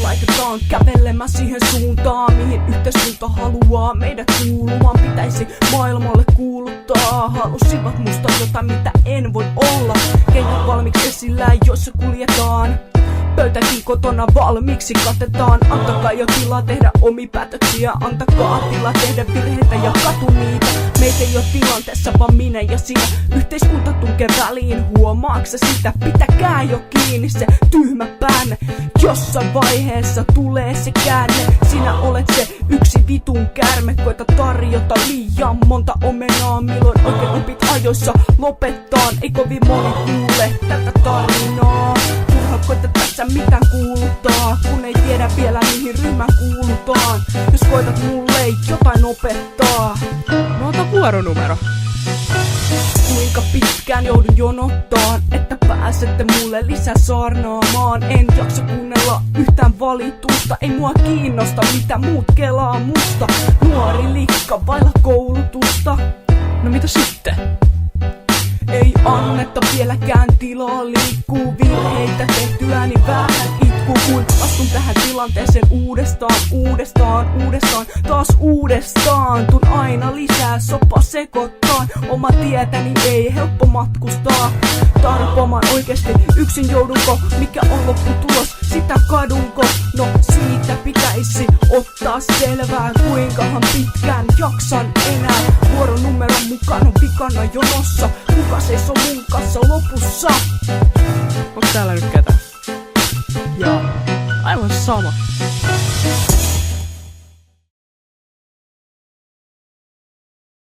laitetaan kävelemään siihen suuntaan, mihin yhteiskunta haluaa meidät kuulumaan. Pitäisi maailmalle kuuluttaa. Halusivat musta jotain, mitä en voi olla. Kengät valmiiksi esillä, joissa kuljetaan. Pöytäkin kotona valmiiksi katetaan. Antakaa jo tilaa tehdä omi päätöksiä. Antakaa tilaa tehdä virheitä ja katu niitä. Meitä ei oo tilanteessa vaan minä ja sinä. Yhteiskunta tunkee väliin, huomaaksa sitä? Pitäkää jo kiinni se tyhmä päänne. Jossain vaiheessa tulee se käänne. Sinä olet se yksi vitun käärme. Koita tarjota liian monta omenaa. Milloin oikein opit ajoissa lopettaan. Ei kovin moni kuule tätä tarinaa. Koita tässä mitään kuuluttaa, kun ei tiedä vielä mihin ryhmään kuulutaan. Jos koitat mulle jotain opettaa, No ota vuoronumero. kuinka pitkään joudun jonottaan, että pääsette mulle lisää saarnaamaan. En jaksa kuunnella yhtään valitusta, ei mua kiinnosta mitä muut kelaa musta. Nuori likka vailla koulutusta. No mitä sitten? Ei anneta vieläkään tilaa, liikkuu virheitä tehtyäni vähän itku, kun astun tähän tilanteeseen uudestaan, taas uudestaan. Tun aina lisää sopa sekoittaan, oma tietäni ei helppo matkustaa. Tarpomaan oikeesti yksin joudunko, mikä on lopputulos, sitä kadunko? No siitä pitäisi ottaa selvää, kuinkahan pitkään jaksan enää. Vuoronumeron mukaan on vikana jonossa, kuka seisoo mun kanssa lopussa? Onks täällä nyt ketään? Jaa, aivan sama.